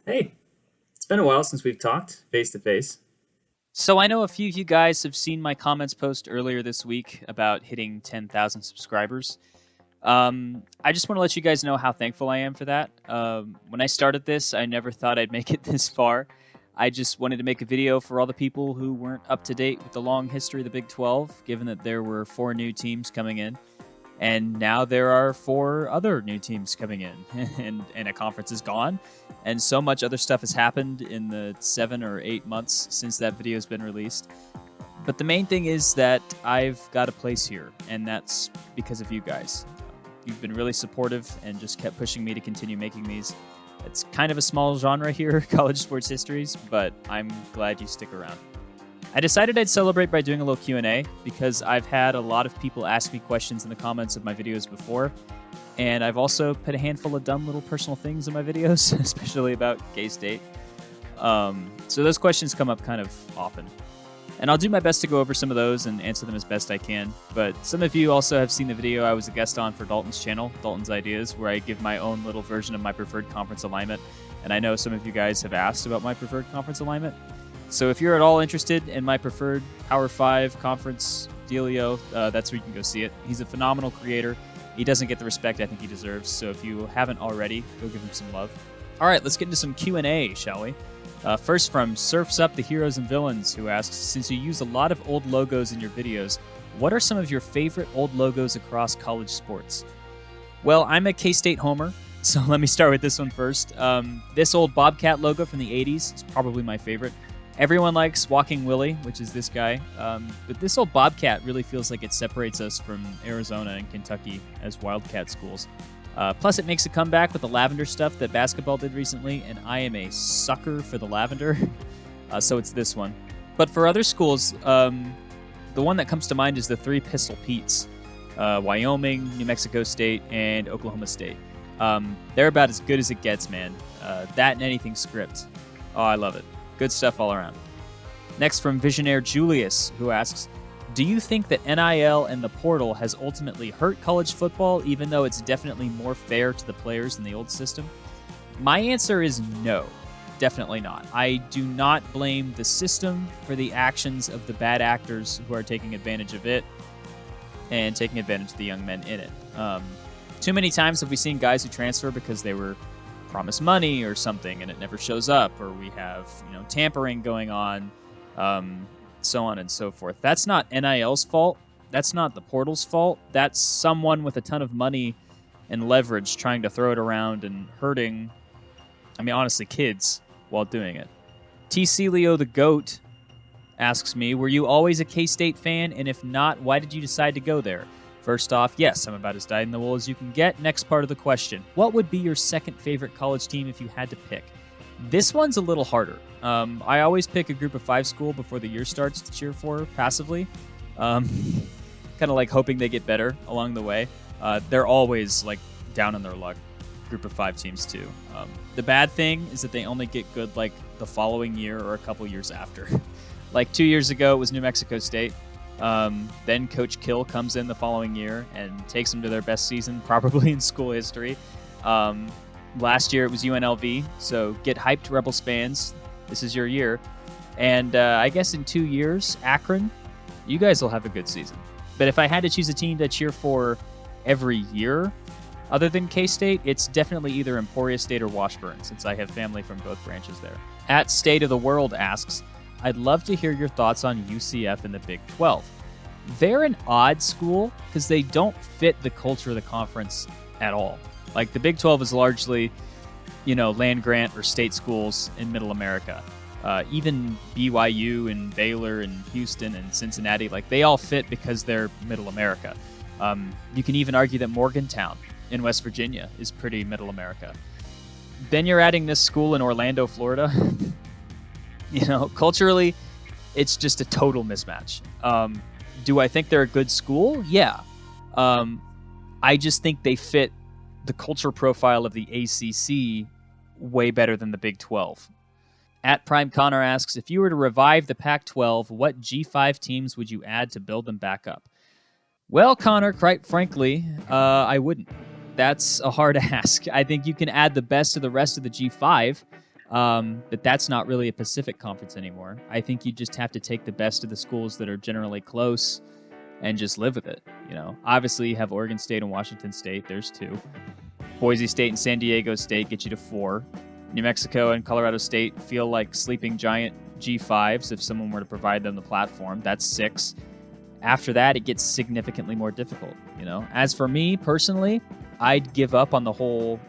Hey, it's been a while since we've talked face to face. So I know a few of you guys have seen my comments post earlier this week about hitting 10,000 subscribers. I just want to let you guys know how thankful I am for that. When I started this, I never thought I'd make it this far. I just wanted to make a video for all the people who weren't up to date with the long history of the Big 12, given that there were 4 new teams coming in. And now there are 4 other new teams coming in, and a conference is gone. And so much other stuff has happened in the 7 or 8 months since that video has been released. But the main thing is that I've got a place here, and that's because of you guys. You've been really supportive and just kept pushing me to continue making these. It's kind of a small genre here, college sports histories, but I'm glad you stick around. I decided I'd celebrate by doing a little Q&A because I've had a lot of people ask me questions in the comments of my videos before, and I've also put a handful of dumb little personal things in my videos, especially about K-State. So those questions come up kind of often. And I'll do my best to go over some of those and answer them as best I can. But some of you also have seen the video I was a guest on for Dalton's channel, Dalton's Ideas, where I give my own little version of my preferred conference alignment. And I know some of you guys have asked about my preferred conference alignment. So if you're at all interested in my preferred Power 5 conference dealio, that's where you can go see it. He's a phenomenal creator. He doesn't get the respect I think he deserves. So if you haven't already, go give him some love. All right, let's get into some Q&A, shall we? First from Surfs Up the Heroes and Villains, who asks, since you use a lot of old logos in your videos, what are some of your favorite old logos across college sports? Well, I'm a K-State homer, so let me start with this one first. This old Bobcat logo from the 80s is probably my favorite. Everyone likes Walking Willie, which is this guy, but this old Bobcat really feels like it separates us from Arizona and Kentucky as Wildcat schools. Plus, it makes a comeback with the lavender stuff that basketball did recently, and I am a sucker for the lavender, so it's this one. But for other schools, the one that comes to mind is the 3 Pistol Petes, Wyoming, New Mexico State, and Oklahoma State. They're about as good as it gets, man. That and anything script. Oh, I love it. Good stuff all around. Next from Visionaire Julius, who asks, do you think that NIL and the portal has ultimately hurt college football, even though it's definitely more fair to the players than the old system? My answer is no, definitely not. I do not blame the system for the actions of the bad actors who are taking advantage of it and taking advantage of the young men in it. Too many times have we seen guys who transfer because they were promised money or something and it never shows up, or we have tampering going on, so on and so forth. That's not NIL's fault. That's not the portal's fault. That's someone with a ton of money and leverage trying to throw it around and hurting, honestly, kids while doing it. TC Leo the GOAT asks me, were you always a K-State fan? And if not, why did you decide to go there? First off, yes, I'm about as dyed-in-the-wool as you can get. Next part of the question, what would be your second favorite college team if you had to pick? This one's a little harder. I always pick a group of 5 school before the year starts to cheer for passively. Kind of like hoping they get better along the way. They're always like down on their luck. Group of 5 teams too. The bad thing is that they only get good like the following year or a couple years after. Like 2 years ago, it was New Mexico State. Then Coach Kill comes in the following year and takes them to their best season probably in school history. Last year it was UNLV, so get hyped, Rebels fans. This is your year. And I guess in 2 years, Akron, you guys will have a good season. But if I had to choose a team to cheer for every year, other than K-State, it's definitely either Emporia State or Washburn, since I have family from both branches there. At State of the World asks, I'd love to hear your thoughts on UCF and the Big 12. They're an odd school because they don't fit the culture of the conference at all. Like the Big 12 is largely, land grant or state schools in Middle America. Even BYU and Baylor and Houston and Cincinnati, like they all fit because they're Middle America. You can even argue that Morgantown in West Virginia is pretty Middle America. Then you're adding this school in Orlando, Florida. Culturally, it's just a total mismatch. Do I think they're a good school? Yeah. I just think they fit the culture profile of the ACC way better than the Big 12. At Prime Connor asks, if you were to revive the Pac-12, what G5 teams would you add to build them back up? Well, Connor, quite frankly, I wouldn't. That's a hard ask. I think you can add the best of the rest of the G5. But that's not really a Pacific Conference anymore. I think you just have to take the best of the schools that are generally close and just live with it. Obviously you have Oregon State and Washington State. There's 2. Boise State and San Diego State get you to 4. New Mexico and Colorado State feel like sleeping giant G5s if someone were to provide them the platform. That's 6. After that, it gets significantly more difficult. As for me personally, I'd give up on the whole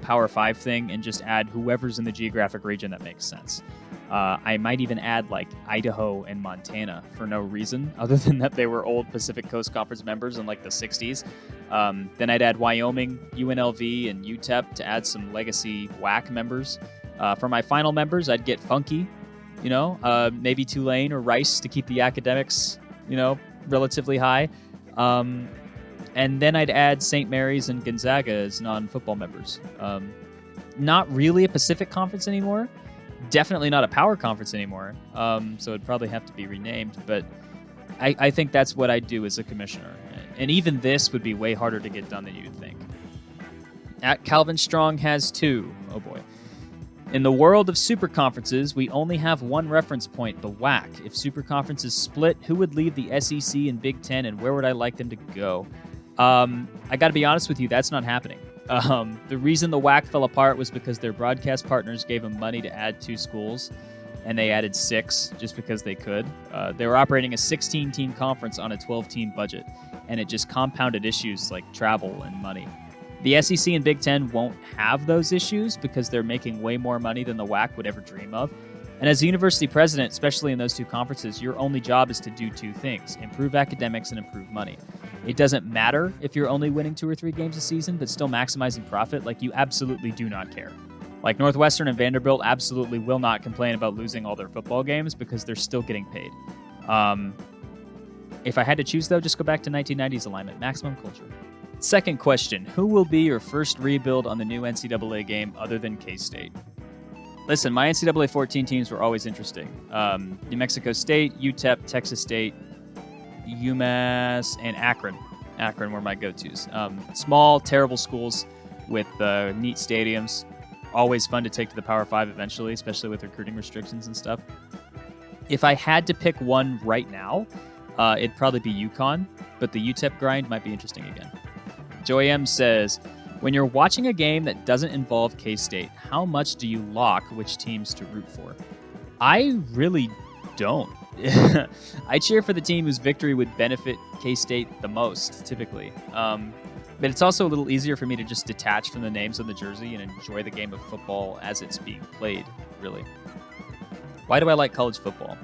Power 5 thing and just add whoever's in the geographic region that makes sense. I might even add like Idaho and Montana for no reason other than that they were old Pacific Coast Conference members in like the 60s. Then I'd add Wyoming, UNLV, and UTEP to add some legacy WAC members. For my final members, I'd get Funky, maybe Tulane or Rice to keep the academics, relatively high. And then I'd add St. Mary's and Gonzaga as non-football members. Not really a Pacific Conference anymore. Definitely not a power conference anymore. So it'd probably have to be renamed. But I think that's what I'd do as a commissioner. And even this would be way harder to get done than you'd think. At Calvin Strong has 2. Oh boy. In the world of super conferences, we only have one reference point, the WAC. If super conferences split, who would leave the SEC and Big Ten, and where would I like them to go? I got to be honest with you, that's not happening. The reason the WAC fell apart was because their broadcast partners gave them money to add 2 schools, and they added 6 just because they could. They were operating a 16-team conference on a 12-team budget, and it just compounded issues like travel and money. The SEC and Big Ten won't have those issues because they're making way more money than the WAC would ever dream of. And as a university president, especially in those 2 conferences, your only job is to do 2 things: improve academics and improve money. It doesn't matter if you're only winning 2 or 3 games a season, but still maximizing profit. Like, you absolutely do not care. Like, Northwestern and Vanderbilt absolutely will not complain about losing all their football games because they're still getting paid. If I had to choose, though, just go back to 1990s alignment, maximum culture. Second question, who will be your first rebuild on the new NCAA game other than K-State? Listen, my NCAA 14 teams were always interesting. New Mexico State, UTEP, Texas State, UMass, and Akron. Akron were my go-tos. Small, terrible schools with neat stadiums. Always fun to take to the Power 5 eventually, especially with recruiting restrictions and stuff. If I had to pick one right now, it'd probably be UConn, but the UTEP grind might be interesting again. Joey M says, when you're watching a game that doesn't involve K-State, how much do you lock which teams to root for? I really don't. I cheer for the team whose victory would benefit K-State the most, typically. But it's also a little easier for me to just detach from the names on the jersey and enjoy the game of football as it's being played, really. Why do I like college football?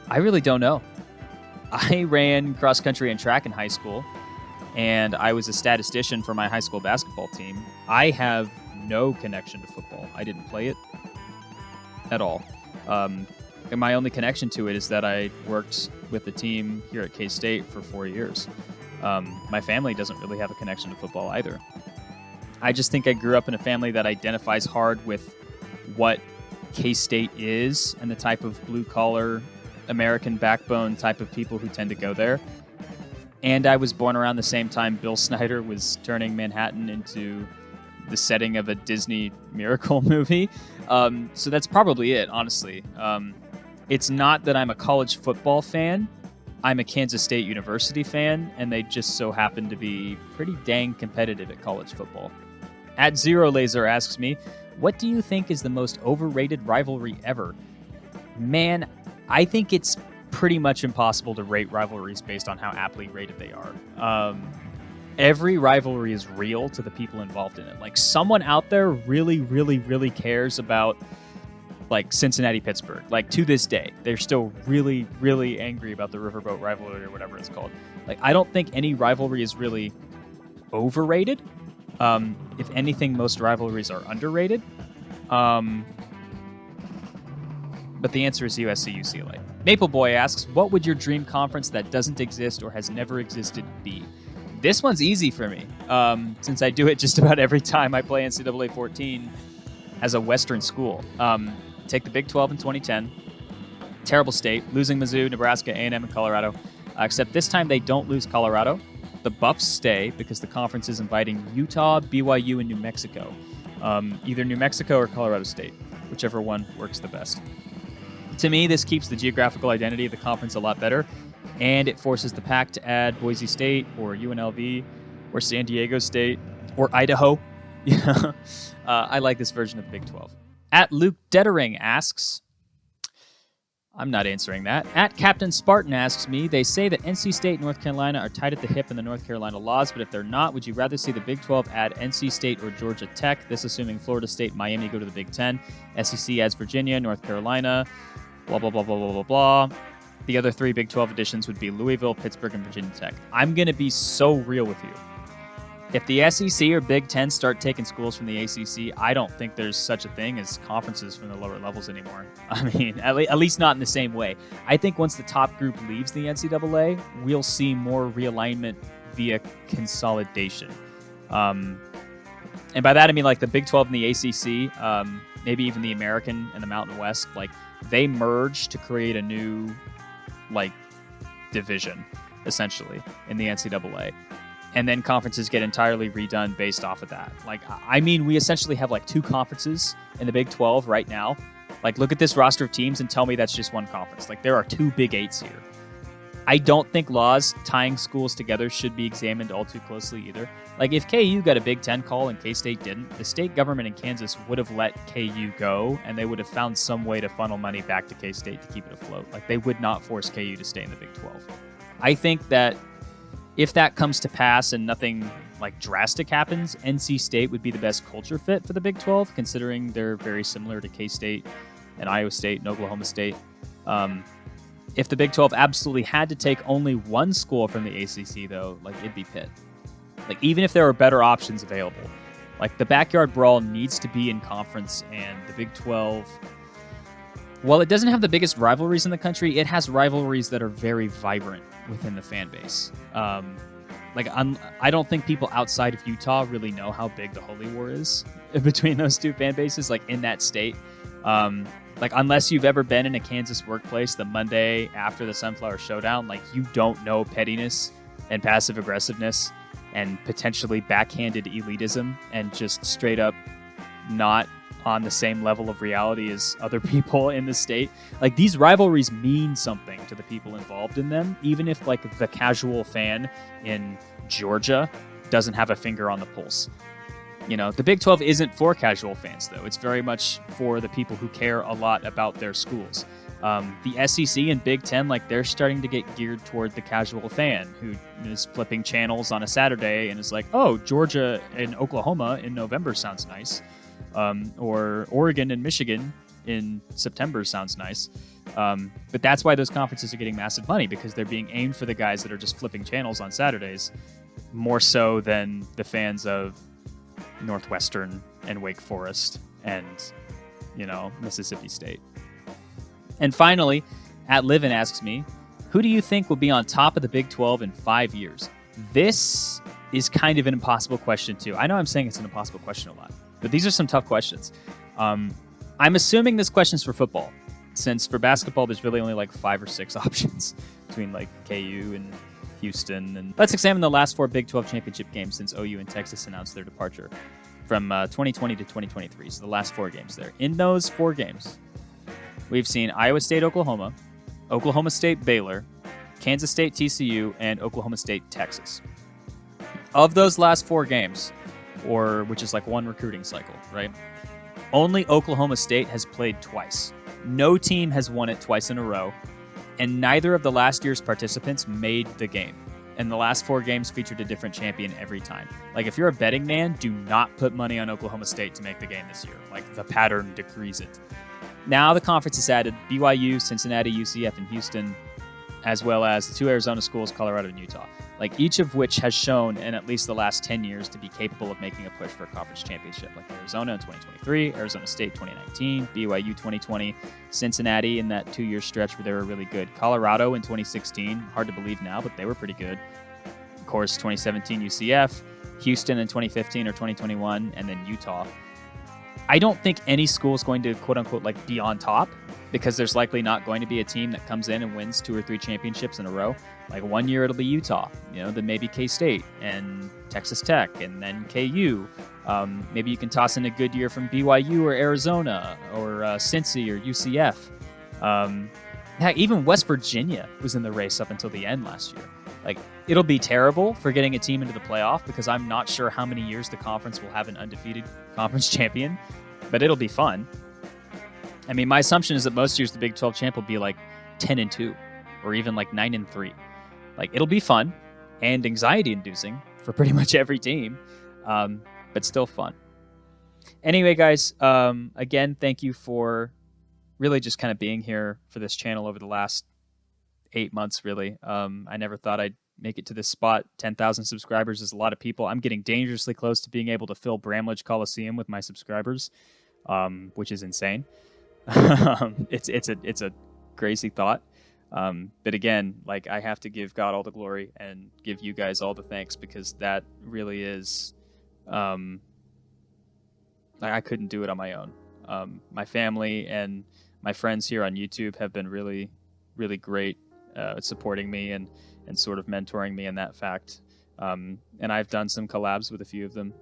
I really don't know. I ran cross country and track in high school, and I was a statistician for my high school basketball team. I have no connection to football. I didn't play it at all. And my only connection to it is that I worked with the team here at K-State for 4 years. My family doesn't really have a connection to football either. I just think I grew up in a family that identifies hard with what K-State is and the type of blue-collar, American backbone type of people who tend to go there. And I was born around the same time Bill Snyder was turning Manhattan into the setting of a Disney Miracle movie. So that's probably it, honestly. It's not that I'm a college football fan. I'm a Kansas State University fan, and they just so happen to be pretty dang competitive at college football. At Zero Laser asks me, what do you think is the most overrated rivalry ever? Man, I think it's pretty much impossible to rate rivalries based on how aptly rated they are. Every rivalry is real to the people involved in it. Like, someone out there really, really, really cares about, like, Cincinnati-Pittsburgh. Like, to this day, they're still really, really angry about the Riverboat rivalry or whatever it's called. Like, I don't think any rivalry is really overrated. If anything, most rivalries are underrated. But the answer is USC-UCLA. Maple Boy asks, what would your dream conference that doesn't exist or has never existed be? This one's easy for me, since I do it just about every time I play NCAA 14 as a Western school. Take the Big 12 in 2010. Terrible state, losing Mizzou, Nebraska, A&M, and Colorado. Except this time they don't lose Colorado. The Buffs stay because the conference is inviting Utah, BYU, and New Mexico. either New Mexico or Colorado State, whichever one works the best. To me, this keeps the geographical identity of the conference a lot better, and it forces the Pac to add Boise State or UNLV or San Diego State or Idaho. I like this version of the Big 12. At Luke Dettering asks, I'm not answering that. At Captain Spartan asks me, they say that NC State and North Carolina are tied at the hip in the North Carolina laws, but if they're not, would you rather see the Big 12 add NC State or Georgia Tech? This assuming Florida State and Miami go to the Big 10. SEC adds Virginia, North Carolina, blah, blah, blah, blah, blah, blah, blah. The other 3 Big 12 additions would be Louisville, Pittsburgh, and Virginia Tech. I'm going to be so real with you. If the SEC or Big 10 start taking schools from the ACC, I don't think there's such a thing as conferences from the lower levels anymore. I mean, at least not in the same way. I think once the top group leaves the NCAA, we'll see more realignment via consolidation. And by that, I mean like the Big 12 and the ACC, maybe even the American and the Mountain West, like they merge to create a new division, essentially, in the NCAA. And then conferences get entirely redone based off of that. I mean, we essentially have 2 conferences in the Big 12 right now. Look at this roster of teams and tell me that's just one conference. There are 2 Big 8s here. I don't think laws tying schools together should be examined all too closely either. If KU got a Big 10 call and K-State didn't, the state government in Kansas would have let KU go, and they would have found some way to funnel money back to K-State to keep it afloat. They would not force KU to stay in the Big 12. I think that if that comes to pass and nothing drastic happens, NC State would be the best culture fit for the Big 12, considering they're very similar to K-State and Iowa State and Oklahoma State. If the Big 12 absolutely had to take only one school from the ACC, though, it'd be Pitt. Even if there were better options available, the backyard brawl needs to be in conference, and the Big 12, while it doesn't have the biggest rivalries in the country, it has rivalries that are very vibrant within the fan base. I don't think people outside of Utah really know how big the Holy War is between those 2 fan bases, in that state. Unless you've ever been in a Kansas workplace the Monday after the Sunflower Showdown, you don't know pettiness and passive aggressiveness and potentially backhanded elitism and just straight up not on the same level of reality as other people in the state. These rivalries mean something to the people involved in them, even if the casual fan in Georgia doesn't have a finger on the pulse. The Big 12 isn't for casual fans, though. It's very much for the people who care a lot about their schools. The SEC and Big 10, they're starting to get geared toward the casual fan who is flipping channels on a Saturday and is like, oh, Georgia and Oklahoma in November sounds nice. Or Oregon and Michigan in September sounds nice. But that's why those conferences are getting massive money, because they're being aimed for the guys that are just flipping channels on Saturdays, more so than the fans of Northwestern and Wake Forest and, Mississippi State. And finally, at Livin asks me, who do you think will be on top of the Big 12 in 5 years? This is kind of an impossible question, too. I know I'm saying it's an impossible question a lot, but these are some tough questions. I'm assuming this question's for football, since for basketball, there's really only 5 or 6 options between KU and Houston. And let's examine the last 4 Big 12 championship games since OU and Texas announced their departure from 2020 to 2023. So the last 4 games there. In those 4 games, we've seen Iowa State, Oklahoma, Oklahoma State, Baylor, Kansas State, TCU, and Oklahoma State, Texas. Of those last 4 games, which is one recruiting cycle, right? Only Oklahoma State has played twice. No team has won it twice in a row, and neither of the last year's participants made the game. And the last 4 games featured a different champion every time. If you're a betting man, do not put money on Oklahoma State to make the game this year. The pattern decrees it. Now the conference has added BYU, Cincinnati, UCF, and Houston, as well as the 2 Arizona schools, Colorado and Utah. Each of which has shown in at least the last 10 years to be capable of making a push for a conference championship, Arizona in 2023, Arizona State 2019, BYU 2020, Cincinnati in that 2-year stretch where they were really good, Colorado in 2016, hard to believe now, but they were pretty good. Of course, 2017 UCF, Houston in 2015 or 2021, and then Utah. I don't think any school is going to quote unquote like be on top, because there's likely not going to be a team that comes in and wins 2 or 3 championships in a row. Like one year it'll be Utah, then maybe K-State and Texas Tech, and then KU. Maybe you can toss in a good year from BYU or Arizona or Cincy or UCF. Heck, even West Virginia was in the race up until the end last year. Like, it'll be terrible for getting a team into the playoff, because I'm not sure how many years the conference will have an undefeated conference champion, but it'll be fun. I mean, my assumption is that most years the Big 12 champ will be like 10-2 or even like 9-3. Like, it'll be fun and anxiety-inducing for pretty much every team, but still fun. Anyway, guys, again, thank you for really just kind of being here for this channel over the last 8 months, really. I never thought I'd make it to this spot. 10,000 subscribers is a lot of people. I'm getting dangerously close to being able to fill Bramlage Coliseum with my subscribers, which is insane. It's a crazy thought. But again, like, I have to give God all the glory and give you guys all the thanks, because that really is, I couldn't do it on my own. My family and my friends here on YouTube have been really, really great at supporting me and sort of mentoring me in that fact. And I've done some collabs with a few of them.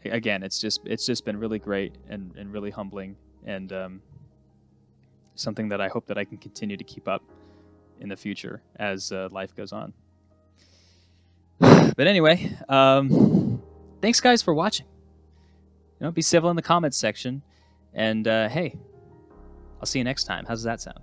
Again, it's just been really great and really humbling, and something that I hope that I can continue to keep up in the future as life goes on. But anyway, thanks guys for watching. Be civil in the comments section, and hey, I'll see you next time. How does that sound?